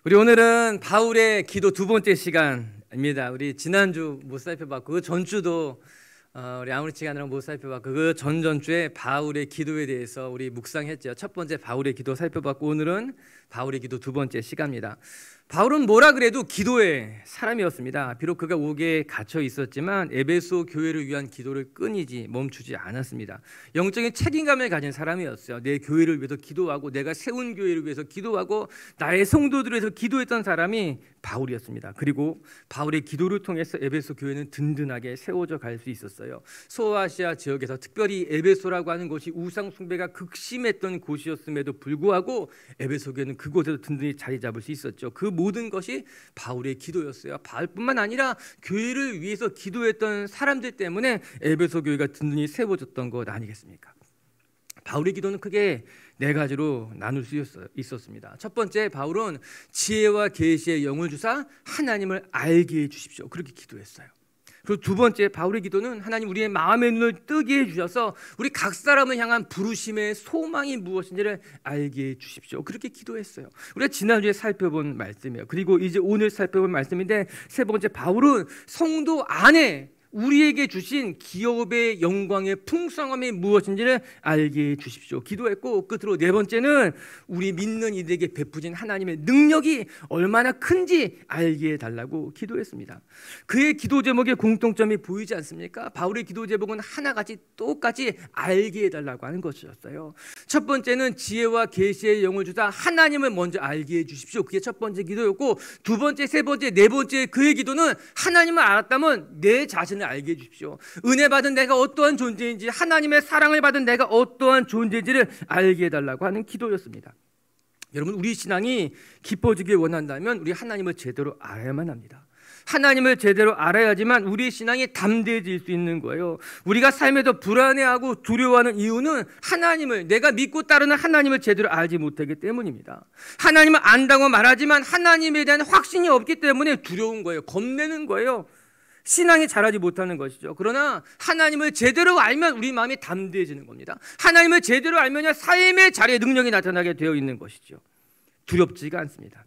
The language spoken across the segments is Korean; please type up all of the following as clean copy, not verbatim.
우리 오늘은 바울의 기도 두 번째 시간입니다. 우리 지난주 못 살펴봤고 그 전주도 우리 아무렇지 않으랑 못 살펴봤고 그 전전주에 바울의 기도에 대해서 우리 묵상했죠. 첫 번째 바울의 기도 살펴봤고 오늘은 바울의 기도 두 번째 시간입니다. 바울은 뭐라 그래도 기도의 사람이었습니다. 비록 그가 옥에 갇혀 있었지만 에베소 교회를 위한 기도를 끊이지 멈추지 않았습니다. 영적인 책임감을 가진 사람이었어요. 내 교회를 위해서 기도하고 내가 세운 교회를 위해서 기도하고 나의 성도들을 위해서 기도했던 사람이 바울이었습니다. 그리고 바울의 기도를 통해서 에베소 교회는 든든하게 세워져 갈 수 있었어요. 소아시아 지역에서 특별히 에베소라고 하는 곳이 우상 숭배가 극심했던 곳이었음에도 불구하고 에베소 교회는 그곳에서 든든히 자리 잡을 수 있었죠. 그 모든 것이 바울의 기도였어요. 바울뿐만 아니라 교회를 위해서 기도했던 사람들 때문에 에베소 교회가 든든히 세워졌던 것 아니겠습니까? 바울의 기도는 크게 네 가지로 나눌 수 있었습니다. 첫 번째, 바울은 지혜와 계시의 영을 주사 하나님을 알게 해주십시오. 그렇게 기도했어요. 그리고 두 번째, 바울의 기도는 하나님 우리의 마음의 눈을 뜨게 해주셔서 우리 각 사람을 향한 부르심의 소망이 무엇인지를 알게 해주십시오. 그렇게 기도했어요. 우리가 지난주에 살펴본 말씀이에요. 그리고 이제 오늘 살펴본 말씀인데 세 번째, 바울은 성도 안에 우리에게 주신 기업의 영광의 풍성함이 무엇인지를 알게 해주십시오. 기도했고 끝으로 네 번째는 우리 믿는 이들에게 베푸신 하나님의 능력이 얼마나 큰지 알게 해달라고 기도했습니다. 그의 기도 제목에 공통점이 보이지 않습니까? 바울의 기도 제목은 하나같이 똑같이 알게 해달라고 하는 것이었어요. 첫 번째는 지혜와 계시의 영을 주사 하나님을 먼저 알게 해주십시오. 그게 첫 번째 기도였고 두 번째, 세 번째, 네 번째 그의 기도는 하나님을 알았다면 내 자신을 알게 해주십시오. 은혜 받은 내가 어떠한 존재인지, 하나님의 사랑을 받은 내가 어떠한 존재인지를 알게 해달라고 하는 기도였습니다. 여러분, 우리 신앙이 깊어지길 원한다면 우리 하나님을 제대로 알아야만 합니다. 하나님을 제대로 알아야지만 우리의 신앙이 담대해질 수 있는 거예요. 우리가 삶에서 불안해하고 두려워하는 이유는 하나님을, 내가 믿고 따르는 하나님을 제대로 알지 못하기 때문입니다. 하나님을 안다고 말하지만 하나님에 대한 확신이 없기 때문에 두려운 거예요. 겁내는 거예요. 신앙이 자라지 못하는 것이죠. 그러나 하나님을 제대로 알면 우리 마음이 담대해지는 겁니다. 하나님을 제대로 알면 삶의 자리에 능력이 나타나게 되어 있는 것이죠. 두렵지가 않습니다.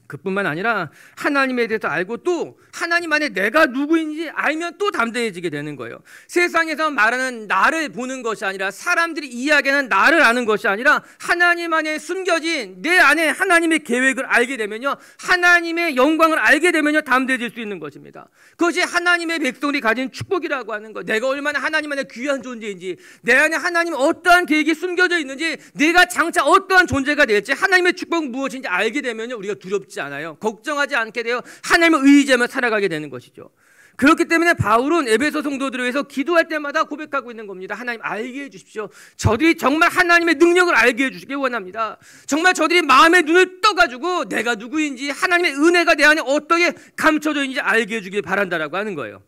그뿐만 아니라 하나님에 대해서 알고 또 하나님 안에 내가 누구인지 알면 또 담대해지게 되는 거예요. 세상에서 말하는 나를 보는 것이 아니라, 사람들이 이야기하는 나를 아는 것이 아니라 하나님 안에 숨겨진 내 안에 하나님의 계획을 알게 되면요, 하나님의 영광을 알게 되면요, 담대해질 수 있는 것입니다. 그것이 하나님의 백성이 가진 축복이라고 하는 것. 내가 얼마나 하나님 안에 귀한 존재인지, 내 안에 하나님 어떠한 계획이 숨겨져 있는지, 내가 장차 어떠한 존재가 될지, 하나님의 축복은 무엇인지 알게 되면요, 우리가 두렵지 않아요. 걱정하지 않게 돼요. 하나님을 의지하며 살아가게 되는 것이죠. 그렇기 때문에 바울은 에베소 성도들을 위해서 기도할 때마다 고백하고 있는 겁니다. 하나님 알게 해주십시오. 저들이 정말 하나님의 능력을 알게 해주시길 원합니다. 정말 저들이 마음의 눈을 떠가지고 내가 누구인지, 하나님의 은혜가 내 안에 어떻게 감춰져 있는지 알게 해주길 바란다라고 하는 거예요.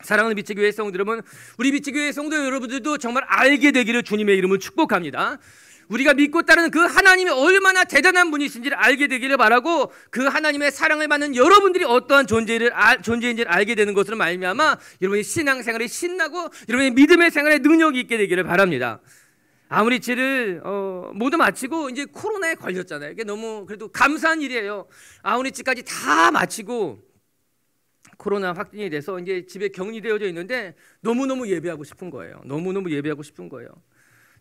사랑하는 비치교회 성도 여러분, 우리 비치교회 성도 여러분들도 정말 알게 되기를 주님의 이름으로 축복합니다. 우리가 믿고 따르는 그 하나님이 얼마나 대단한 분이신지를 알게 되기를 바라고, 그 하나님의 사랑을 받는 여러분들이 어떠한 존재인지를 알게 되는 것으로 말미암아 여러분의 신앙생활이 신나고 여러분의 믿음의 생활에 능력이 있게 되기를 바랍니다. 아우리치를 모두 마치고 이제 코로나에 걸렸잖아요. 이게 너무 그래도 감사한 일이에요. 아우리치까지 다 마치고 코로나 확진이 돼서 이제 집에 격리되어져 있는데 너무너무 예배하고 싶은 거예요. 너무너무 예배하고 싶은 거예요.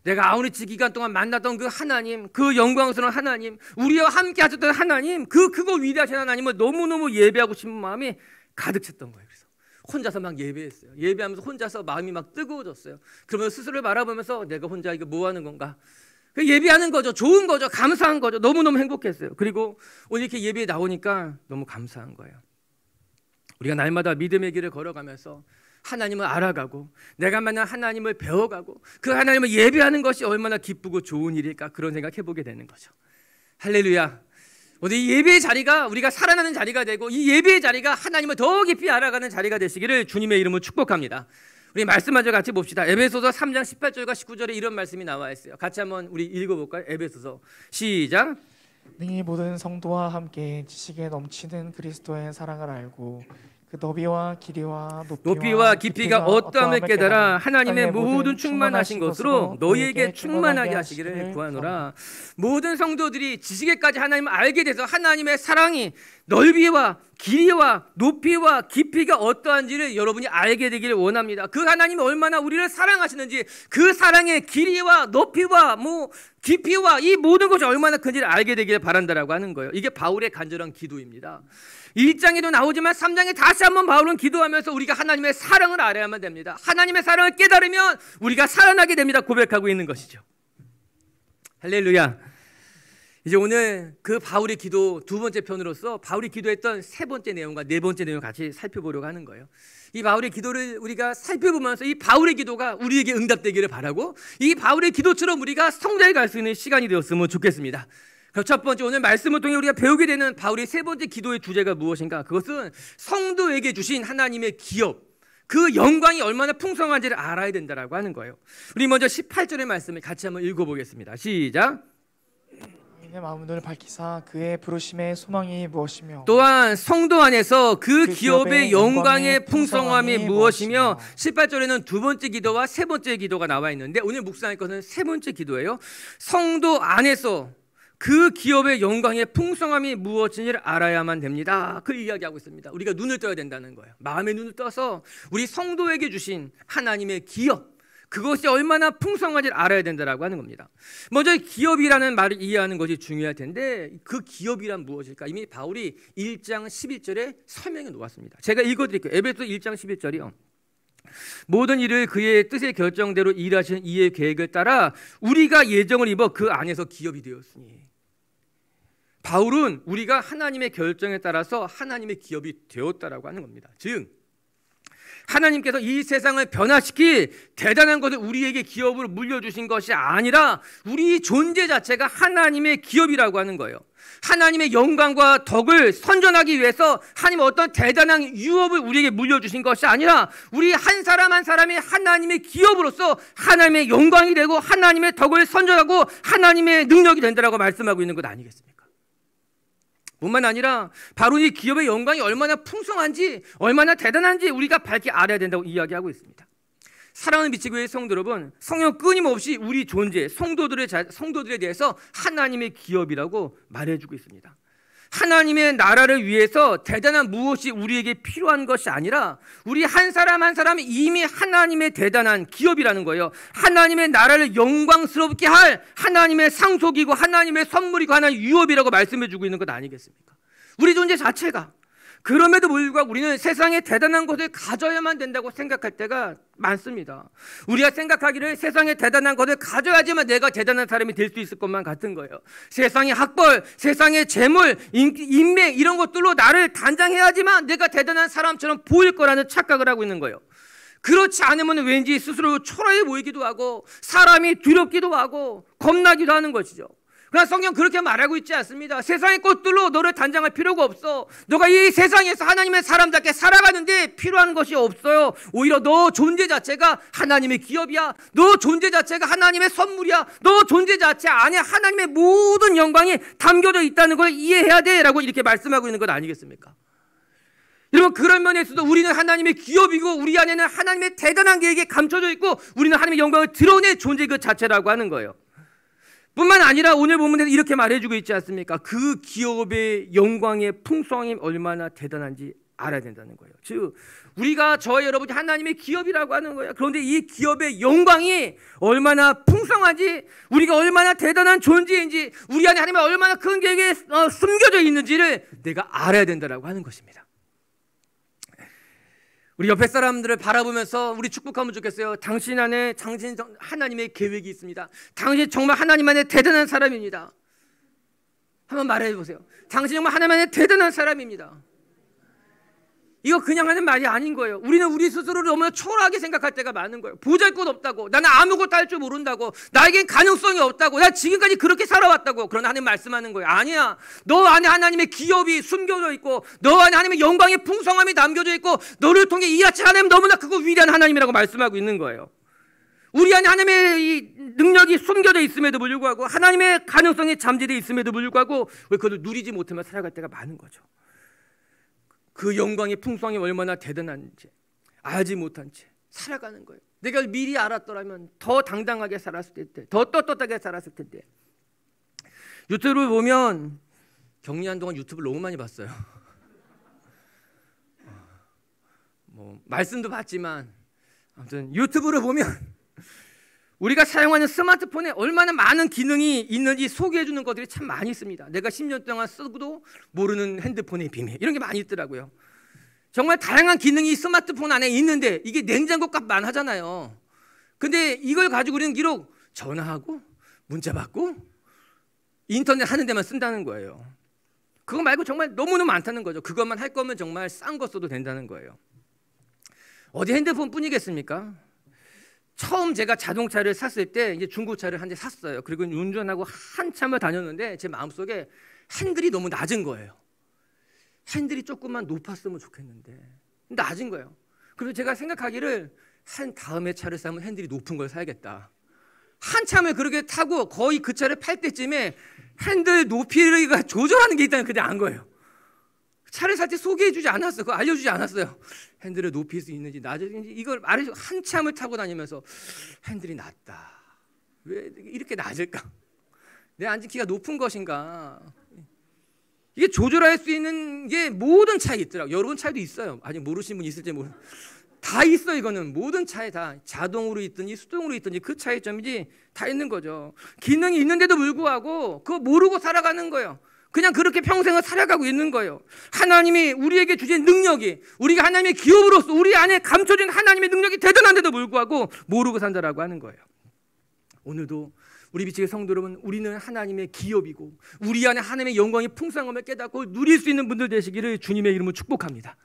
내가 아우리치 기간 동안 만났던 그 하나님, 그 영광스러운 하나님, 우리와 함께 하셨던 하나님, 그거 위대하신 하나님을 너무너무 예배하고 싶은 마음이 가득 찼던 거예요. 그래서 혼자서 막 예배했어요. 예배하면서 혼자서 마음이 막 뜨거워졌어요. 그러면서 스스로를 바라보면서 내가 혼자 이거 뭐 하는 건가? 예배하는 거죠. 좋은 거죠. 감사한 거죠. 너무너무 행복했어요. 그리고 오늘 이렇게 예배에 나오니까 너무 감사한 거예요. 우리가 날마다 믿음의 길을 걸어가면서 하나님을 알아가고 내가 만난 하나님을 배워가고 그 하나님을 예배하는 것이 얼마나 기쁘고 좋은 일일까, 그런 생각해보게 되는 거죠. 할렐루야. 오늘 이 예배의 자리가 우리가 살아나는 자리가 되고, 이 예배의 자리가 하나님을 더 깊이 알아가는 자리가 되시기를 주님의 이름으로 축복합니다. 우리 말씀 먼저 같이 봅시다. 에베소서 3장 18절과 19절에 이런 말씀이 나와 있어요. 같이 한번 우리 읽어볼까요? 에베소서 시작. 능히 모든 성도와 함께 지식에 넘치는 그리스도의 사랑을 알고 그 너비와 길이와 높이와 깊이가 어떠함을 깨달아 하나님의 모든 충만하신 것으로 너희에게 충만하게 하시기를 구하노라. 모든 성도들이 지식에까지 하나님을 알게 돼서 하나님의 사랑이 넓이와 길이와 높이와 깊이가 어떠한지를 여러분이 알게 되기를 원합니다. 그 하나님이 얼마나 우리를 사랑하시는지, 그 사랑의 길이와 높이와 깊이와 이 모든 것이 얼마나 큰지를 알게 되기를 바란다라고 하는 거예요. 이게 바울의 간절한 기도입니다. 1장에도 나오지만 3장에 다시 한번 바울은 기도하면서 우리가 하나님의 사랑을 알아야만 됩니다. 하나님의 사랑을 깨달으면 우리가 살아나게 됩니다. 고백하고 있는 것이죠. 할렐루야. 이제 오늘 그 바울의 기도 두 번째 편으로서 바울이 기도했던 세 번째 내용과 네 번째 내용을 같이 살펴보려고 하는 거예요. 이 바울의 기도를 우리가 살펴보면서 이 바울의 기도가 우리에게 응답되기를 바라고, 이 바울의 기도처럼 우리가 성장해 갈 수 있는 시간이 되었으면 좋겠습니다. 그럼 첫 번째, 오늘 말씀을 통해 우리가 배우게 되는 바울의 세 번째 기도의 주제가 무엇인가? 그것은 성도에게 주신 하나님의 기업, 그 영광이 얼마나 풍성한지를 알아야 된다라고 하는 거예요. 우리 먼저 18절의 말씀을 같이 한번 읽어보겠습니다. 시작. 내 마음을 밝히사 그의 부르심의 소망이 무엇이며, 또한 성도 안에서 그 기업의 영광의 풍성함이 무엇이며. 18절에는 두 번째 기도와 세 번째 기도가 나와 있는데 오늘 묵상할 것은 세 번째 기도예요. 성도 안에서 그 기업의 영광의 풍성함이 무엇인지를 알아야만 됩니다. 그 이야기하고 있습니다. 우리가 눈을 떠야 된다는 거예요. 마음의 눈을 떠서 우리 성도에게 주신 하나님의 기업, 그것이 얼마나 풍성한지를 알아야 된다라고 하는 겁니다. 먼저 기업이라는 말을 이해하는 것이 중요할 텐데, 그 기업이란 무엇일까? 이미 바울이 1장 11절에 설명해 놓았습니다. 제가 읽어드릴게요. 에베소 1장 11절이요. 모든 일을 그의 뜻의 결정대로 일하시는 이의 계획을 따라 우리가 예정을 입어 그 안에서 기업이 되었으니. 바울은 우리가 하나님의 결정에 따라서 하나님의 기업이 되었다라고 하는 겁니다. 즉 하나님께서 이 세상을 변화시킬 대단한 것을 우리에게 기업으로 물려주신 것이 아니라 우리 존재 자체가 하나님의 기업이라고 하는 거예요. 하나님의 영광과 덕을 선전하기 위해서 하나님 어떤 대단한 유업을 우리에게 물려주신 것이 아니라 우리 한 사람 한 사람이 하나님의 기업으로서 하나님의 영광이 되고 하나님의 덕을 선전하고 하나님의 능력이 된다라고 말씀하고 있는 것 아니겠습니까? 뿐만 아니라 바로 이 기업의 영광이 얼마나 풍성한지 얼마나 대단한지 우리가 밝히 알아야 된다고 이야기하고 있습니다. 사랑하는 미치교회 성도 여러분, 성령 끊임없이 우리 존재 성도들에 대해서 하나님의 기업이라고 말해주고 있습니다. 하나님의 나라를 위해서 대단한 무엇이 우리에게 필요한 것이 아니라 우리 한 사람 한 사람이 이미 하나님의 대단한 기업이라는 거예요. 하나님의 나라를 영광스럽게 할 하나님의 상속이고 하나님의 선물이고 하나님의 유업이라고 말씀해주고 있는 것 아니겠습니까? 우리 존재 자체가. 그럼에도 불구하고 우리는 세상에 대단한 것을 가져야만 된다고 생각할 때가 많습니다. 우리가 생각하기를 세상에 대단한 것을 가져야지만 내가 대단한 사람이 될 수 있을 것만 같은 거예요. 세상의 학벌, 세상의 재물, 인맥 이런 것들로 나를 단장해야지만 내가 대단한 사람처럼 보일 거라는 착각을 하고 있는 거예요. 그렇지 않으면 왠지 스스로 초라해 보이기도 하고 사람이 두렵기도 하고 겁나기도 하는 것이죠. 그러나 성경 그렇게 말하고 있지 않습니다. 세상의 것들로 너를 단장할 필요가 없어. 너가 이 세상에서 하나님의 사람답게 살아가는데 필요한 것이 없어요. 오히려 너 존재 자체가 하나님의 기업이야. 너 존재 자체가 하나님의 선물이야. 너 존재 자체 안에 하나님의 모든 영광이 담겨져 있다는 걸 이해해야 돼 라고 이렇게 말씀하고 있는 것 아니겠습니까? 여러분, 그런 면에서도 우리는 하나님의 기업이고 우리 안에는 하나님의 대단한 계획이 감춰져 있고 우리는 하나님의 영광을 드러낼 존재 그 자체라고 하는 거예요. 뿐만 아니라 오늘 본문에서 이렇게 말해주고 있지 않습니까? 그 기업의 영광의 풍성함이 얼마나 대단한지 알아야 된다는 거예요. 즉 우리가 저와 여러분이 하나님의 기업이라고 하는 거예요. 그런데 이 기업의 영광이 얼마나 풍성한지, 우리가 얼마나 대단한 존재인지, 우리 안에 하나님의 얼마나 큰 계획에 숨겨져 있는지를 내가 알아야 된다고 하는 것입니다. 우리 옆에 사람들을 바라보면서 우리 축복하면 좋겠어요. 당신 안에 하나님의 계획이 있습니다. 당신 정말 하나님 안에 대단한 사람입니다. 한번 말해보세요. 당신 정말 하나님 안에 대단한 사람입니다. 이거 그냥 하는 말이 아닌 거예요. 우리는 우리 스스로를 너무나 초라하게 생각할 때가 많은 거예요. 보잘것없다고, 나는 아무것도 할 줄 모른다고, 나에겐 가능성이 없다고, 나 지금까지 그렇게 살아왔다고. 그러나 하나님 말씀하는 거예요. 아니야. 너 안에 하나님의 기업이 숨겨져 있고 너 안에 하나님의 영광의 풍성함이 남겨져 있고 너를 통해 이 아침 하나님 너무나 크고 위대한 하나님이라고 말씀하고 있는 거예요. 우리 안에 하나님의 이 능력이 숨겨져 있음에도 불구하고 하나님의 가능성이 잠재되어 있음에도 불구하고 왜 그걸 누리지 못하며 살아갈 때가 많은 거죠. 그 영광의 풍성이 얼마나 대단한지 알지 못한 채 살아가는 거예요. 내가 미리 알았더라면 더 당당하게 살았을 텐데, 더 떳떳하게 살았을 텐데. 유튜브를 보면 격리한 동안 유튜브를 너무 많이 봤어요. 뭐 말씀도 봤지만 아무튼 유튜브를 보면 우리가 사용하는 스마트폰에 얼마나 많은 기능이 있는지 소개해 주는 것들이 참 많이 있습니다. 내가 10년 동안 쓰고도 모르는 핸드폰의 비밀, 이런 게 많이 있더라고요. 정말 다양한 기능이 스마트폰 안에 있는데 이게 냉장고 값만 하잖아요. 근데 이걸 가지고 우리는 기록 전화하고 문자 받고 인터넷 하는 데만 쓴다는 거예요. 그거 말고 정말 너무너무 많다는 거죠. 그것만 할 거면 정말 싼 거 써도 된다는 거예요. 어디 핸드폰뿐이겠습니까? 처음 제가 자동차를 샀을 때 이제 중고차를 한 대 샀어요. 그리고 운전하고 한참을 다녔는데 제 마음속에 핸들이 너무 낮은 거예요. 핸들이 조금만 높았으면 좋겠는데 낮은 거예요. 그래서 제가 생각하기를 한 다음에 차를 사면 핸들이 높은 걸 사야겠다. 한참을 그렇게 타고 거의 그 차를 팔 때쯤에 핸들 높이가 조절하는 게 있다는 그때 안 거예요. 차를 살 때 소개해주지 않았어요. 그거 알려주지 않았어요. 핸들을 높일 수 있는지 낮은지 이걸 말해주고 한참을 타고 다니면서 핸들이 낮다. 왜 이렇게 낮을까? 내 앉기가 높은 것인가? 이게 조절할 수 있는 게 모든 차에 있더라고요. 여러분 차에도 있어요. 아직 모르시는 분 있을지 모르. 다 있어. 이거는 모든 차에 다 자동으로 있든지 수동으로 있든지 그 차이점이지 다 있는 거죠. 기능이 있는데도 불구하고 그거 모르고 살아가는 거예요. 그냥 그렇게 평생을 살아가고 있는 거예요. 하나님이 우리에게 주신 능력이, 우리가 하나님의 기업으로서 우리 안에 감춰진 하나님의 능력이 대단한데도 불구하고 모르고 산다라고 하는 거예요. 오늘도 우리 비치의 성도 여러분, 우리는 하나님의 기업이고 우리 안에 하나님의 영광의 풍성함을 깨닫고 누릴 수 있는 분들 되시기를 주님의 이름으로 축복합니다.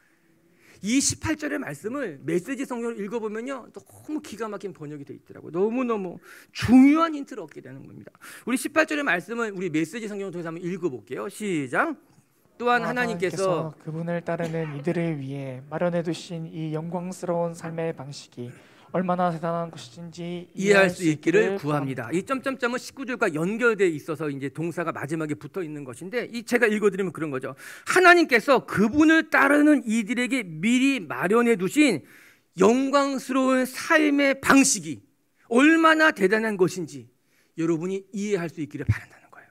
이 18절의 말씀을 메시지 성경을 읽어보면요, 너무 기가 막힌 번역이 되어 있더라고요. 너무너무 중요한 힌트를 얻게 되는 겁니다. 우리 18절의 말씀을 우리 메시지 성경을 통해서 한번 읽어볼게요. 시작. 또한 하나님께서 그분을 따르는 이들을 위해 마련해 두신 이 영광스러운 삶의 방식이 얼마나 대단한 것인지 이해할 수 있기를 구합니다. 이 점점점은 19절과 연결되어 있어서 이제 동사가 마지막에 붙어 있는 것인데, 이 제가 읽어드리면 그런 거죠. 하나님께서 그분을 따르는 이들에게 미리 마련해 두신 영광스러운 삶의 방식이 얼마나 대단한 것인지 여러분이 이해할 수 있기를 바란다는 거예요.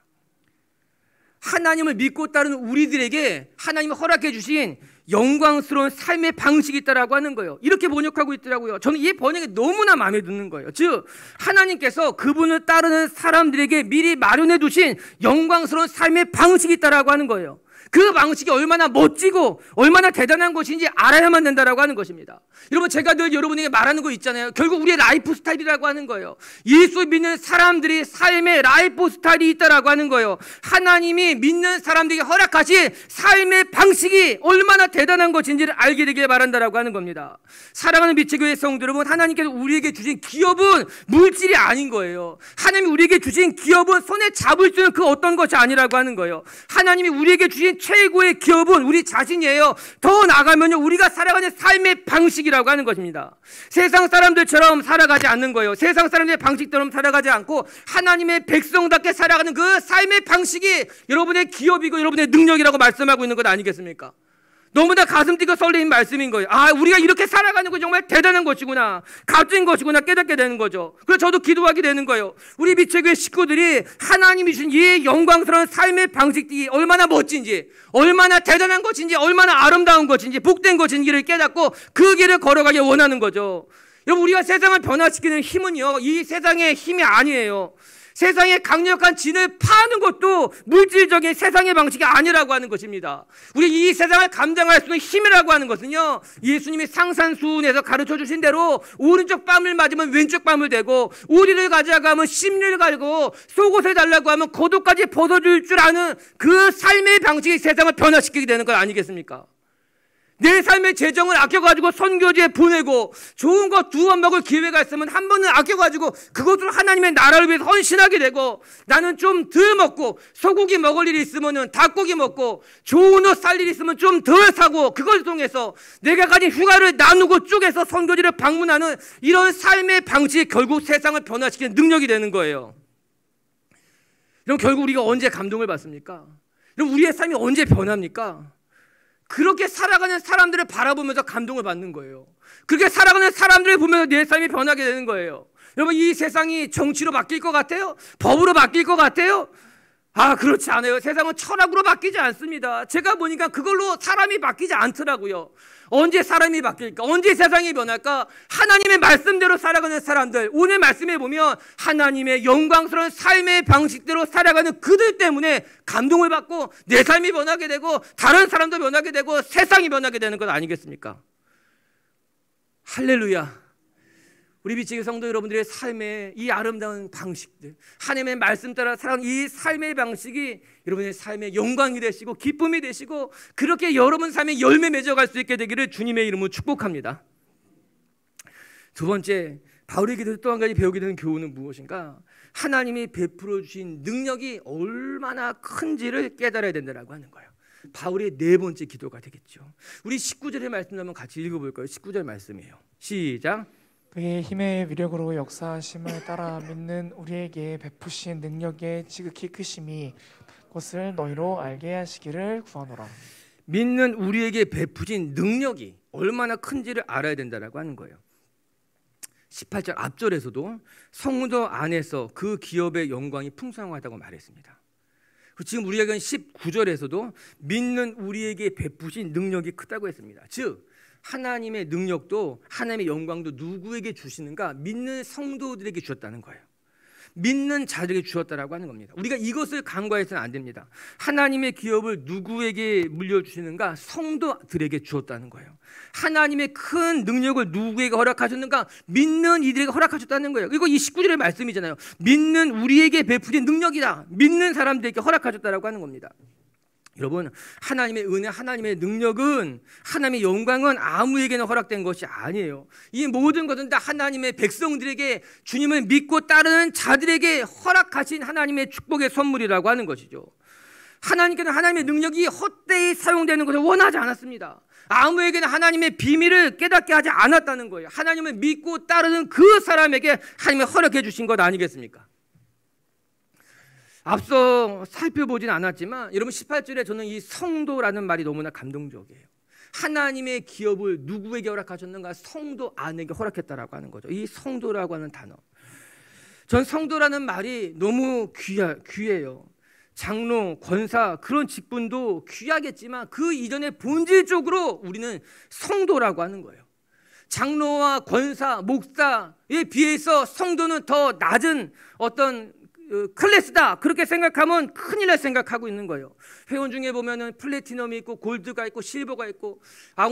하나님을 믿고 따르는 우리들에게 하나님이 허락해 주신 영광스러운 삶의 방식이 있다라고 하는 거예요. 이렇게 번역하고 있더라고요. 저는 이 번역이 너무나 마음에 드는 거예요. 즉 하나님께서 그분을 따르는 사람들에게 미리 마련해 두신 영광스러운 삶의 방식이 있다라고 하는 거예요. 그 방식이 얼마나 멋지고 얼마나 대단한 것인지 알아야만 된다라고 하는 것입니다. 여러분, 제가 늘 여러분에게 말하는 거 있잖아요. 결국 우리의 라이프 스타일이라고 하는 거예요. 예수 믿는 사람들이 삶의 라이프 스타일이 있다라고 하는 거예요. 하나님이 믿는 사람들에게 허락하신 삶의 방식이 얼마나 대단한 것인지를 알게 되길 바란다라고 하는 겁니다. 사랑하는 비치교회 성도 여러분, 하나님께서 우리에게 주신 기업은 물질이 아닌 거예요. 하나님이 우리에게 주신 기업은 손에 잡을 수 있는 그 어떤 것이 아니라고 하는 거예요. 하나님이 우리에게 주신 최고의 기업은 우리 자신이에요. 더 나아가면요, 우리가 살아가는 삶의 방식이라고 하는 것입니다. 세상 사람들처럼 살아가지 않는 거예요. 세상 사람들의 방식처럼 살아가지 않고 하나님의 백성답게 살아가는 그 삶의 방식이 여러분의 기업이고 여러분의 능력이라고 말씀하고 있는 것 아니겠습니까? 너무나 가슴 뛰고 설레는 말씀인 거예요. 아, 우리가 이렇게 살아가는 거 정말 대단한 것이구나, 값진 것이구나 깨닫게 되는 거죠. 그래서 저도 기도하게 되는 거예요. 우리 비체교회 식구들이 하나님이 주신 이 영광스러운 삶의 방식이 얼마나 멋진지, 얼마나 대단한 것인지, 얼마나 아름다운 것인지, 복된 것인지를 깨닫고 그 길을 걸어가길 원하는 거죠. 여러분, 우리가 세상을 변화시키는 힘은요, 이 세상의 힘이 아니에요. 세상의 강력한 진을 파는 것도 물질적인 세상의 방식이 아니라고 하는 것입니다. 우리 이 세상을 감당할 수 있는 힘이라고 하는 것은요, 예수님이 상산수훈에서 가르쳐 주신 대로 오른쪽 뺨을 맞으면 왼쪽 뺨을 대고, 우리를 가져가면 하면 심리를 갈고, 속옷을 달라고 하면 겉옷까지 벗어줄 줄 아는 그 삶의 방식이 세상을 변화시키게 되는 것 아니겠습니까? 내 삶의 재정을 아껴가지고 선교지에 보내고, 좋은 거 2번 먹을 기회가 있으면 한 번은 아껴가지고 그것으로 하나님의 나라를 위해서 헌신하게 되고, 나는 좀 덜 먹고 소고기 먹을 일이 있으면 닭고기 먹고, 좋은 옷 살 일이 있으면 좀 덜 사고, 그걸 통해서 내가 가진 휴가를 나누고 쪼개서 선교지를 방문하는 이런 삶의 방식이 결국 세상을 변화시키는 능력이 되는 거예요. 그럼 결국 우리가 언제 감동을 받습니까? 그럼 우리의 삶이 언제 변합니까? 그렇게 살아가는 사람들을 바라보면서 감동을 받는 거예요. 그렇게 살아가는 사람들을 보면서 내 삶이 변하게 되는 거예요. 여러분, 이 세상이 정치로 바뀔 것 같아요? 법으로 바뀔 것 같아요? 그렇지 않아요. 세상은 철학으로 바뀌지 않습니다. 제가 보니까 그걸로 사람이 바뀌지 않더라고요. 언제 사람이 바뀔까? 언제 세상이 변할까? 하나님의 말씀대로 살아가는 사람들, 오늘 말씀에 보면 하나님의 영광스러운 삶의 방식대로 살아가는 그들 때문에 감동을 받고 내 삶이 변하게 되고 다른 사람도 변하게 되고 세상이 변하게 되는 것 아니겠습니까? 할렐루야. 우리 비치기 성도 여러분들의 삶의 이 아름다운 방식들, 하나님의 말씀 따라 살아가는 이 삶의 방식이 여러분의 삶의 영광이 되시고 기쁨이 되시고 그렇게 여러분 삶의 열매 맺어갈 수 있게 되기를 주님의 이름으로 축복합니다. 두 번째, 바울의 기도에서 또 한 가지 배우게 되는 교훈은 무엇인가? 하나님이 베풀어 주신 능력이 얼마나 큰지를 깨달아야 된다고 하는 거예요. 바울의 네 번째 기도가 되겠죠. 우리 19절의 말씀 한번 같이 읽어볼까요? 19절 말씀이에요. 시작. 그의 힘의 위력으로 역사하심을 따라 믿는 우리에게 베푸신 능력의 지극히 크심이 그것을 너희로 알게 하시기를 구하노라. 믿는 우리에게 베푸신 능력이 얼마나 큰지를 알아야 된다고 하는 거예요. 18절 앞절에서도 성도 안에서 그 기업의 영광이 풍성하다고 말했습니다. 지금 우리가 읽은 19절에서도 믿는 우리에게 베푸신 능력이 크다고 했습니다. 즉 하나님의 능력도 하나님의 영광도 누구에게 주시는가? 믿는 성도들에게 주었다는 거예요. 믿는 자들에게 주었다라고 하는 겁니다. 우리가 이것을 간과해서는 안 됩니다. 하나님의 기업을 누구에게 물려주시는가? 성도들에게 주었다는 거예요. 하나님의 큰 능력을 누구에게 허락하셨는가? 믿는 이들에게 허락하셨다는 거예요. 그리고 이 19절의 말씀이잖아요. 믿는 우리에게 베푸신 능력이다. 믿는 사람들에게 허락하셨다라고 하는 겁니다. 여러분, 하나님의 은혜, 하나님의 능력은, 하나님의 영광은 아무에게나 허락된 것이 아니에요. 이 모든 것은 다 하나님의 백성들에게, 주님을 믿고 따르는 자들에게 허락하신 하나님의 축복의 선물이라고 하는 것이죠. 하나님께는 하나님의 능력이 헛되이 사용되는 것을 원하지 않았습니다. 아무에게나 하나님의 비밀을 깨닫게 하지 않았다는 거예요. 하나님을 믿고 따르는 그 사람에게 하나님이 허락해 주신 것 아니겠습니까? 앞서 살펴보진 않았지만 여러분 18절에 저는 이 성도라는 말이 너무나 감동적이에요. 하나님의 기업을 누구에게 허락하셨는가? 성도 안에게 허락했다라고 하는 거죠. 이 성도라고 하는 단어, 전 성도라는 말이 너무 귀해요. 장로, 권사 그런 직분도 귀하겠지만 그 이전에 본질적으로 우리는 성도라고 하는 거예요. 장로와 권사, 목사에 비해서 성도는 더 낮은 어떤 클래스다, 그렇게 생각하면 큰일 날 생각하고 있는 거예요. 회원 중에 보면은 플래티넘이 있고 골드가 있고 실버가 있고,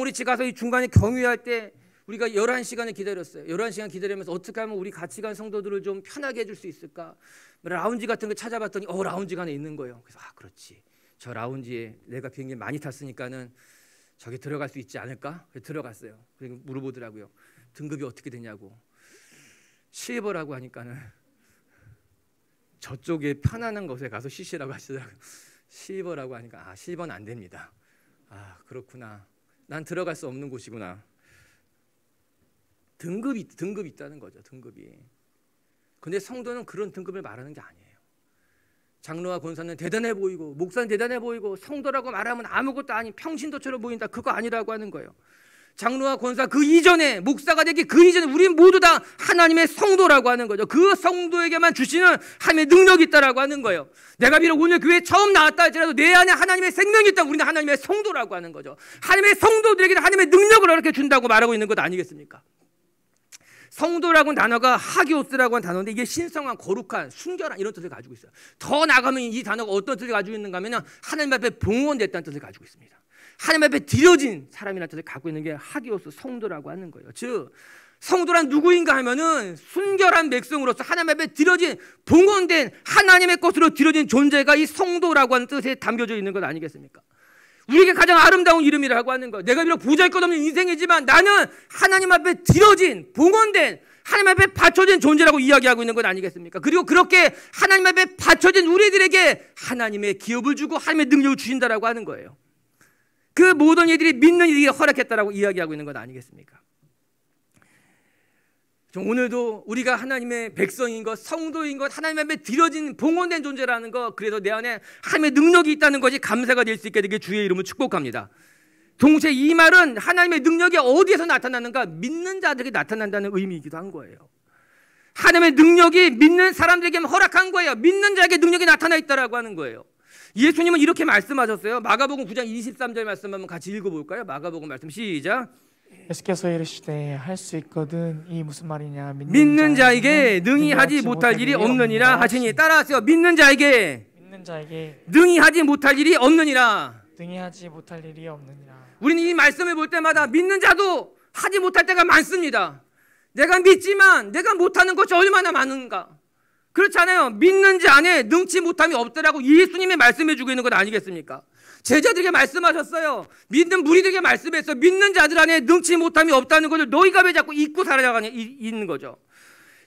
우리 집 가서 이 중간에 경유할 때 우리가 11시간을 기다렸어요. 11시간 기다리면서 어떻게 하면 우리 같이 간 성도들을 좀 편하게 해줄 수 있을까? 라운지 같은 거 찾아봤더니 라운지가 안에 있는 거예요. 그래서 그렇지, 저 라운지에 내가 비행기 많이 탔으니까는 저기 들어갈 수 있지 않을까? 그래서 들어갔어요. 그리고 물어보더라고요. 등급이 어떻게 되냐고. 실버라고 하니까는 저쪽에 편안한 곳에 가서 쉬시라고 하시더라고요. 실버라고 하니까 실버는 안 됩니다. 그렇구나. 난 들어갈 수 없는 곳이구나. 등급이 있다는 거죠. 등급이. 근데 성도는 그런 등급을 말하는 게 아니에요. 장로와 권사는 대단해 보이고 목사는 대단해 보이고 성도라고 말하면 아무것도 아닌 평신도처럼 보인다, 그거 아니라고 하는 거예요. 장로와 권사 그 이전에, 목사가 되기 그 이전에 우리는 모두 다 하나님의 성도라고 하는 거죠. 그 성도에게만 주시는 하나님의 능력이 있다라고 하는 거예요. 내가 비록 오늘 교회에 처음 나왔다 할지라도 내 안에 하나님의 생명이 있다, 우리는 하나님의 성도라고 하는 거죠. 하나님의 성도들에게는 하나님의 능력을 이렇게 준다고 말하고 있는 것 아니겠습니까? 성도라고 하는 단어가 하기오스라고 하는 단어인데 이게 신성한, 거룩한, 순결한 이런 뜻을 가지고 있어요. 더 나아가면 이 단어가 어떤 뜻을 가지고 있는가 하면 하나님 앞에 봉헌됐다는 뜻을 가지고 있습니다. 하나님 앞에 드려진 사람이라는 뜻을 갖고 있는 게 하기오스, 성도라고 하는 거예요. 즉 성도란 누구인가 하면은 순결한 백성으로서 하나님 앞에 드려진, 봉헌된 하나님의 것으로 드려진 존재가 이 성도라고 하는 뜻에 담겨져 있는 것 아니겠습니까? 우리에게 가장 아름다운 이름이라고 하는 거예요. 내가 비록 보잘것없는 인생이지만 나는 하나님 앞에 드려진, 봉헌된, 하나님 앞에 바쳐진 존재라고 이야기하고 있는 것 아니겠습니까? 그리고 그렇게 하나님 앞에 바쳐진 우리들에게 하나님의 기업을 주고 하나님의 능력을 주신다라고 하는 거예요. 그 모든 이들이 믿는 이들에게 허락했다라고 이야기하고 있는 것 아니겠습니까? 오늘도 우리가 하나님의 백성인 것, 성도인 것, 하나님 앞에 드려진 봉헌된 존재라는 것, 그래서 내 안에 하나님의 능력이 있다는 것이 감사가 될 수 있게 되길 주의 이름으로 축복합니다. 동시에 이 말은 하나님의 능력이 어디에서 나타나는가? 믿는 자들에게 나타난다는 의미이기도 한 거예요. 하나님의 능력이 믿는 사람들에게 허락한 거예요. 믿는 자에게 능력이 나타나 있다라고 하는 거예요. 예수님은 이렇게 말씀하셨어요. 마가복음 9장 23절 말씀 한번 같이 읽어볼까요? 마가복음 말씀 시작. 예수께서 이르시되 할 수 있거든 이 무슨 말이냐 믿는 자에게 능히 하지 못할 일이 없느니라 하시니 따라하세요. 믿는 자에게 능히 하지 못할 일이 없느니라. 능히 하지 못할 일이 없느니라. 우리는 이 말씀을 볼 때마다 믿는 자도 하지 못할 때가 많습니다. 내가 믿지만 내가 못하는 것이 얼마나 많은가. 그렇잖아요. 믿는 자 안에 능치 못함이 없더라고 예수님이 말씀해 주고 있는 것 아니겠습니까? 제자들에게 말씀하셨어요. 믿는 무리들에게 말씀했어. 믿는 자들 안에 능치 못함이 없다는 것을 너희가 왜 자꾸 잊고 살아가냐 있는 거죠.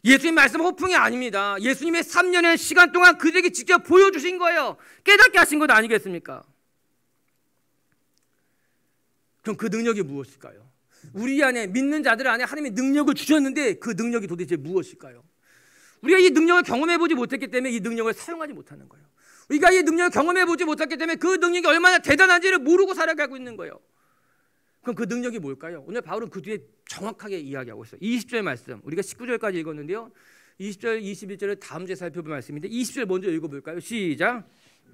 예수님 말씀 허풍이 아닙니다. 예수님의 3년의 시간 동안 그들에게 직접 보여주신 거예요. 깨닫게 하신 것 아니겠습니까? 그럼 그 능력이 무엇일까요? 우리 안에 믿는 자들 안에 하나님의 능력을 주셨는데 그 능력이 도대체 무엇일까요? 우리가 이 능력을 경험해보지 못했기 때문에 이 능력을 사용하지 못하는 거예요. 우리가 이 능력을 경험해보지 못했기 때문에 그 능력이 얼마나 대단한지를 모르고 살아가고 있는 거예요. 그럼 그 능력이 뭘까요? 오늘 바울은 그 뒤에 정확하게 이야기하고 있어요. 20절 말씀, 우리가 19절까지 읽었는데요. 20절, 21절을 다음 주에 살펴볼 말씀인데 20절 먼저 읽어볼까요? 시작.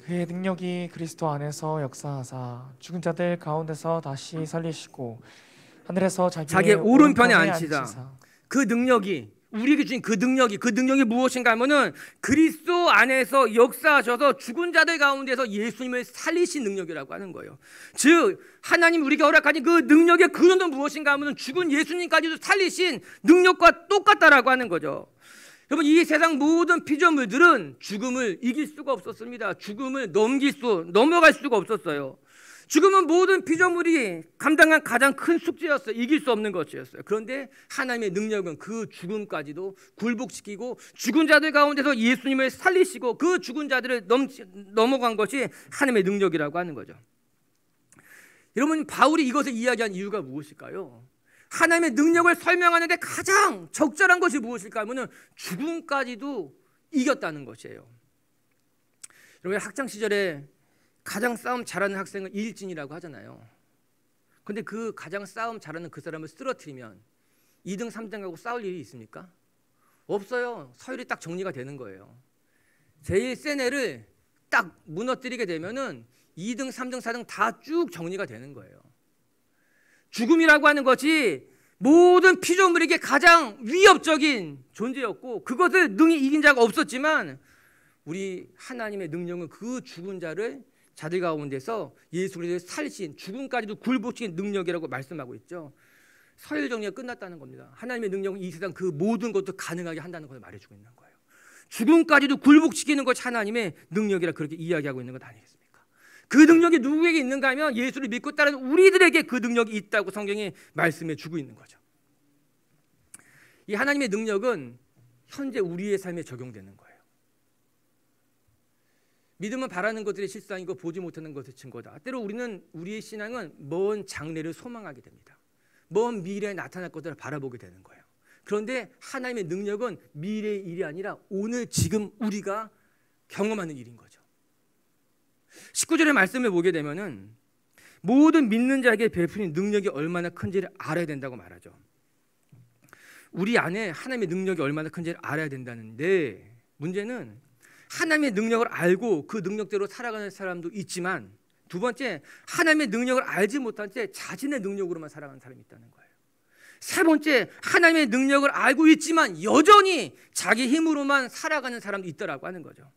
그의 능력이 그리스도 안에서 역사하사 죽은 자들 가운데서 다시 살리시고 하늘에서 자기의 오른편에 앉히사. 그 능력이 우리에게 주신 그 능력이 무엇인가 하면은 그리스도 안에서 역사하셔서 죽은 자들 가운데서 예수님을 살리신 능력이라고 하는 거예요. 즉 하나님 우리에게 허락하신 그 능력의 근원은 무엇인가 하면은 죽은 예수님까지도 살리신 능력과 똑같다라고 하는 거죠. 여러분 이 세상 모든 피조물들은 죽음을 이길 수가 없었습니다. 죽음을 넘어갈 수가 없었어요. 죽음은 모든 피조물이 감당한 가장 큰 숙제였어요. 이길 수 없는 것이었어요. 그런데 하나님의 능력은 그 죽음까지도 굴복시키고 죽은 자들 가운데서 예수님을 살리시고 그 죽은 자들을 넘어간 것이 하나님의 능력이라고 하는 거죠. 여러분 바울이 이것을 이야기한 이유가 무엇일까요? 하나님의 능력을 설명하는데 가장 적절한 것이 무엇일까 하면 죽음까지도 이겼다는 것이에요. 여러분 학창시절에 가장 싸움 잘하는 학생은 일진이라고 하잖아요. 근데 그 가장 싸움 잘하는 그 사람을 쓰러뜨리면 2등, 3등하고 싸울 일이 있습니까? 없어요. 서열이 딱 정리가 되는 거예요. 제일 센 애를 딱 무너뜨리게 되면은 2등, 3등, 4등 다 쭉 정리가 되는 거예요. 죽음이라고 하는 것이 모든 피조물에게 가장 위협적인 존재였고 그것을 능히 이긴 자가 없었지만 우리 하나님의 능력은 그 죽은 자들 가운데서 예수 그리스도의 살신 죽음까지도 굴복시킨 능력이라고 말씀하고 있죠. 서열 정리가 끝났다는 겁니다. 하나님의 능력은 이 세상 그 모든 것도 가능하게 한다는 것을 말해주고 있는 거예요. 죽음까지도 굴복시키는 것이 하나님의 능력이라 그렇게 이야기하고 있는 것 아니겠습니까? 그 능력이 누구에게 있는가 하면 예수를 믿고 따르는 우리들에게 그 능력이 있다고 성경이 말씀해 주고 있는 거죠. 이 하나님의 능력은 현재 우리의 삶에 적용되는 거예요. 믿음은 바라는 것들의 실상이고 보지 못하는 것의 증거다. 때로 우리는 우리의 신앙은 먼 장래를 소망하게 됩니다. 먼 미래에 나타날 것들을 바라보게 되는 거예요. 그런데 하나님의 능력은 미래의 일이 아니라 오늘 지금 우리가 경험하는 일인 거죠. 19절의 말씀을 보게 되면은 모든 믿는 자에게 베푸는 능력이 얼마나 큰지를 알아야 된다고 말하죠. 우리 안에 하나님의 능력이 얼마나 큰지를 알아야 된다는데 문제는 하나님의 능력을 알고 그 능력대로 살아가는 사람도 있지만 두 번째 하나님의 능력을 알지 못한 채 자신의 능력으로만 살아가는 사람이 있다는 거예요. 세 번째 하나님의 능력을 알고 있지만 여전히 자기 힘으로만 살아가는 사람도 있더라고 하는 거죠.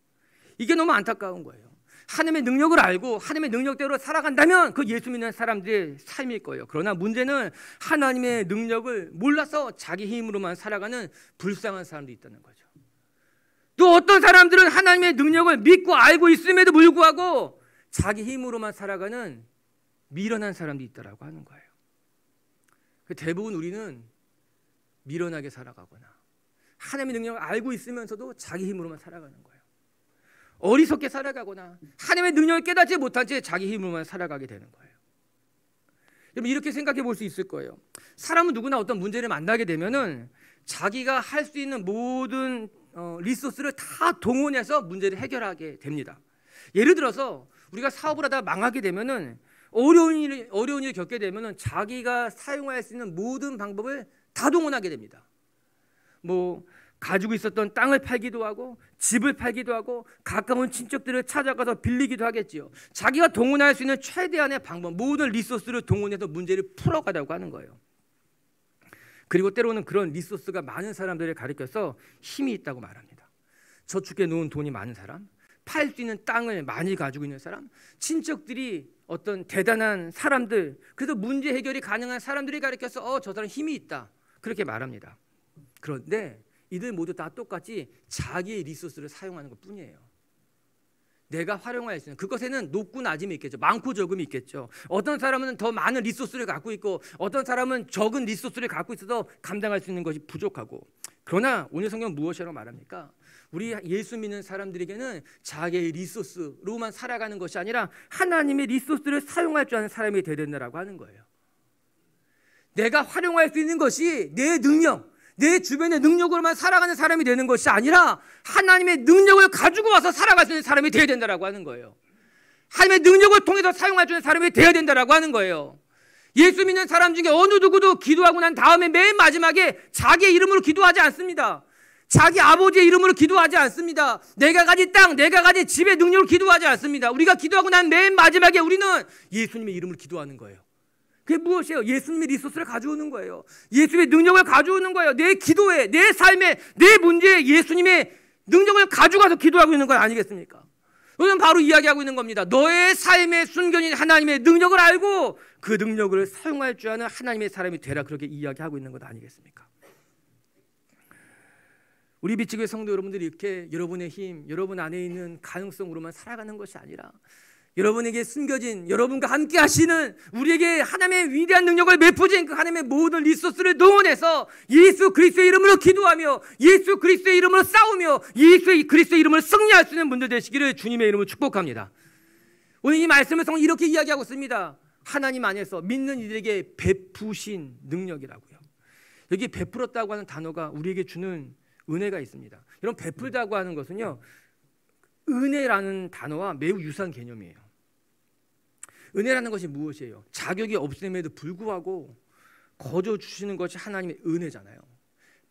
이게 너무 안타까운 거예요. 하나님의 능력을 알고 하나님의 능력대로 살아간다면 그 예수 믿는 사람들의 삶일 거예요. 그러나 문제는 하나님의 능력을 몰라서 자기 힘으로만 살아가는 불쌍한 사람도 있다는 거죠. 또 어떤 사람들은 하나님의 능력을 믿고 알고 있음에도 불구하고 자기 힘으로만 살아가는 미련한 사람도 있다라고 하는 거예요. 대부분 우리는 미련하게 살아가거나 하나님의 능력을 알고 있으면서도 자기 힘으로만 살아가는 거예요. 어리석게 살아가거나 하나님의 능력을 깨닫지 못한 채 자기 힘으로만 살아가게 되는 거예요. 여러분 이렇게 생각해 볼 수 있을 거예요. 사람은 누구나 어떤 문제를 만나게 되면은 자기가 할 수 있는 모든 리소스를 다 동원해서 문제를 해결하게 됩니다. 예를 들어서 우리가 사업을 하다가 망하게 되면은 어려운 일을 겪게 되면 자기가 사용할 수 있는 모든 방법을 다 동원하게 됩니다. 뭐 가지고 있었던 땅을 팔기도 하고 집을 팔기도 하고 가까운 친척들을 찾아가서 빌리기도 하겠지요. 자기가 동원할 수 있는 최대한의 방법, 모든 리소스를 동원해서 문제를 풀어가려고 하는 거예요. 그리고 때로는 그런 리소스가 많은 사람들을 가리켜서 힘이 있다고 말합니다. 저축해 놓은 돈이 많은 사람, 팔 수 있는 땅을 많이 가지고 있는 사람, 친척들이 어떤 대단한 사람들, 그래서 문제 해결이 가능한 사람들이 가리켜서 저 사람 힘이 있다, 그렇게 말합니다. 그런데 이들 모두 다 똑같이 자기의 리소스를 사용하는 것뿐이에요. 내가 활용할 수 있는, 그것에는 높고 낮음이 있겠죠. 많고 적음이 있겠죠. 어떤 사람은 더 많은 리소스를 갖고 있고 어떤 사람은 적은 리소스를 갖고 있어서 감당할 수 있는 것이 부족하고. 그러나 오늘 성경 무엇이라고 말합니까? 우리 예수 믿는 사람들에게는 자기의 리소스로만 살아가는 것이 아니라 하나님의 리소스를 사용할 줄 아는 사람이 되어야 된다고 하는 거예요. 내가 활용할 수 있는 것이 내 능력, 내 주변의 능력으로만 살아가는 사람이 되는 것이 아니라 하나님의 능력을 가지고 와서 살아갈 수 있는 사람이 되어야 된다고 하는 거예요. 하나님의 능력을 통해서 사용할 수 있는 사람이 되어야 된다고 하는 거예요. 예수 믿는 사람 중에 어느 누구도 기도하고 난 다음에 맨 마지막에 자기의 이름으로 기도하지 않습니다. 자기 아버지의 이름으로 기도하지 않습니다. 내가 가진 땅, 내가 가진 집의 능력으로 기도하지 않습니다. 우리가 기도하고 난 맨 마지막에 우리는 예수님의 이름으로 기도하는 거예요. 그게 무엇이에요? 예수님의 리소스를 가져오는 거예요. 예수님의 능력을 가져오는 거예요. 내 기도에, 내 삶에, 내 문제에 예수님의 능력을 가져가서 기도하고 있는 건 아니겠습니까? 저는 바로 이야기하고 있는 겁니다. 너의 삶의 순결인 하나님의 능력을 알고 그 능력을 사용할 줄 아는 하나님의 사람이 되라, 그렇게 이야기하고 있는 것 아니겠습니까? 우리 비치교회 성도 여러분들이 이렇게 여러분의 힘, 여러분 안에 있는 가능성으로만 살아가는 것이 아니라 여러분에게 숨겨진, 여러분과 함께 하시는, 우리에게 하나님의 위대한 능력을 베푸신 그 하나님의 모든 리소스를 동원해서 예수 그리스도의 이름으로 기도하며 예수 그리스도의 이름으로 싸우며 예수 그리스도의 이름으로 승리할 수 있는 분들 되시기를 주님의 이름으로 축복합니다. 오늘 이 말씀을 성경 이렇게 이야기하고 있습니다. 하나님 안에서 믿는 이들에게 베푸신 능력이라고요. 여기 베풀었다고 하는 단어가 우리에게 주는 은혜가 있습니다. 여러분, 베풀다고 하는 것은요, 은혜라는 단어와 매우 유사한 개념이에요. 은혜라는 것이 무엇이에요? 자격이 없음에도 불구하고 거저 주시는 것이 하나님의 은혜잖아요.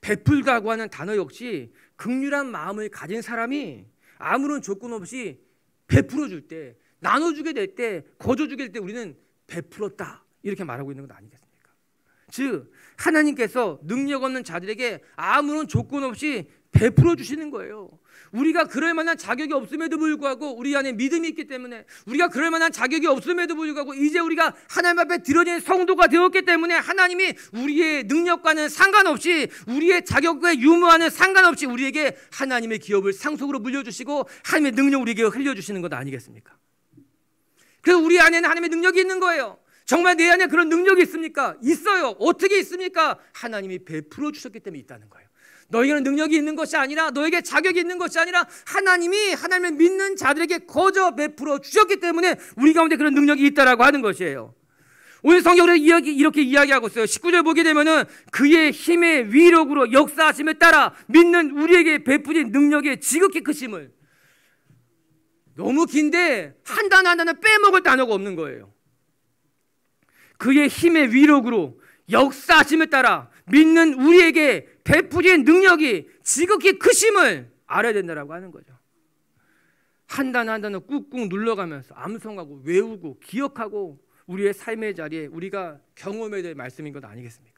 베풀다고 하는 단어 역시 긍휼한 마음을 가진 사람이 아무런 조건 없이 베풀어 줄 때, 나눠주게 될 때, 거저 주게 될 때 우리는 베풀었다, 이렇게 말하고 있는 것 아니겠습니까? 즉 하나님께서 능력 없는 자들에게 아무런 조건 없이 베풀어 주시는 거예요. 우리가 그럴 만한 자격이 없음에도 불구하고 우리 안에 믿음이 있기 때문에, 우리가 그럴 만한 자격이 없음에도 불구하고 이제 우리가 하나님 앞에 드려진 성도가 되었기 때문에 하나님이 우리의 능력과는 상관없이, 우리의 자격과 유무와는 상관없이 우리에게 하나님의 기업을 상속으로 물려주시고 하나님의 능력을 우리에게 흘려주시는 것 아니겠습니까? 그래서 우리 안에는 하나님의 능력이 있는 거예요. 정말 내 안에 그런 능력이 있습니까? 있어요. 어떻게 있습니까? 하나님이 베풀어 주셨기 때문에 있다는 거예요. 너에게는 능력이 있는 것이 아니라, 너에게 자격이 있는 것이 아니라 하나님이 하나님을 믿는 자들에게 거저 베풀어 주셨기 때문에 우리 가운데 그런 능력이 있다라고 하는 것이에요. 오늘 성경으로 이렇게 이야기하고 있어요. 19절 보게 되면은 그의 힘의 위력으로 역사하심에 따라 믿는 우리에게 베푸신 능력의 지극히 크심을. 너무 긴데 한 단어 한 단어 빼먹을 단어가 없는 거예요. 그의 힘의 위력으로 역사하심에 따라 믿는 우리에게 베푸신 능력이 지극히 크심을 알아야 된다라고 하는 거죠. 한 단어 한 단어 꾹꾹 눌러가면서 암송하고 외우고 기억하고 우리의 삶의 자리에 우리가 경험해야 될 말씀인 것 아니겠습니까?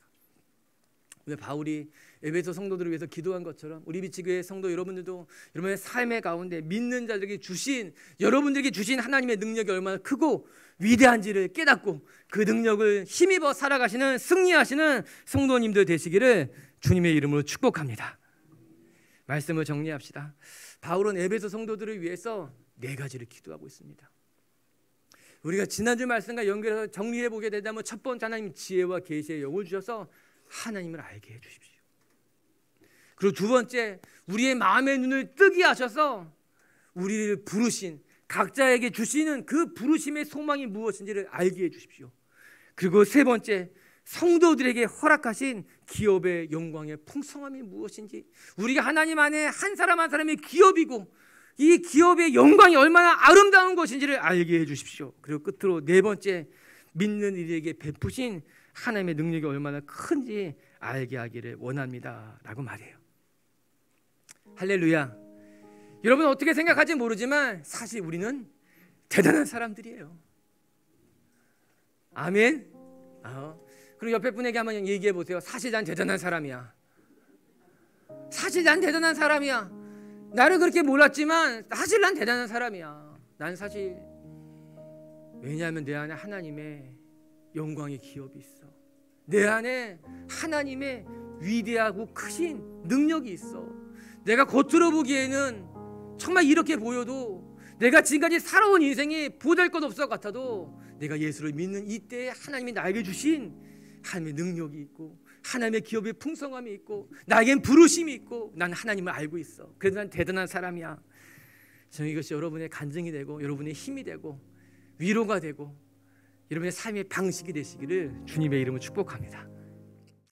오늘 바울이 에베소 성도들을 위해서 기도한 것처럼 우리 비치교회 성도 여러분들도 여러분의 삶의 가운데 믿는 자들에게 주신, 여러분들에게 주신 하나님의 능력이 얼마나 크고 위대한지를 깨닫고 그 능력을 힘입어 살아가시는, 승리하시는 성도님들 되시기를 주님의 이름으로 축복합니다. 말씀을 정리합시다. 바울은 에베소 성도들을 위해서 4가지를 기도하고 있습니다. 우리가 지난주 말씀과 연결해서 정리해 보게 된다면, 첫 번째, 하나님 지혜와 계시의 영을 주셔서 하나님을 알게 해 주십시오. 그리고 두 번째, 우리의 마음의 눈을 뜨게 하셔서 우리를 부르신, 각자에게 주시는 그 부르심의 소망이 무엇인지를 알게 해 주십시오. 그리고 세 번째, 성도들에게 허락하신 기업의 영광의 풍성함이 무엇인지, 우리가 하나님 안에 한 사람 한 사람이 기업이고 이 기업의 영광이 얼마나 아름다운 것인지를 알게 해주십시오. 그리고 끝으로 네 번째, 믿는 이들에게 베푸신 하나님의 능력이 얼마나 큰지 알게 하기를 원합니다 라고 말해요. 할렐루야. 여러분 어떻게 생각할지 모르지만 사실 우리는 대단한 사람들이에요. 아멘. 그리고 옆에 분에게 한번 얘기해 보세요. 사실 난 대단한 사람이야. 사실 난 대단한 사람이야. 나를 그렇게 몰랐지만 사실 난 대단한 사람이야. 난 사실, 왜냐하면 내 안에 하나님의 영광의 기업이 있어. 내 안에 하나님의 위대하고 크신 능력이 있어. 내가 겉으로 보기에는 정말 이렇게 보여도, 내가 지금까지 살아온 인생이 보잘것 없어 같아도, 내가 예수를 믿는 이때에 하나님이 나에게 주신 하나님의 능력이 있고, 하나님의 기업의 풍성함이 있고, 나에겐 부르심이 있고, 난 하나님을 알고 있어. 그래서 난 대단한 사람이야. 저는 이것이 여러분의 간증이 되고, 여러분의 힘이 되고, 위로가 되고, 여러분의 삶의 방식이 되시기를 주님의 이름으로 축복합니다.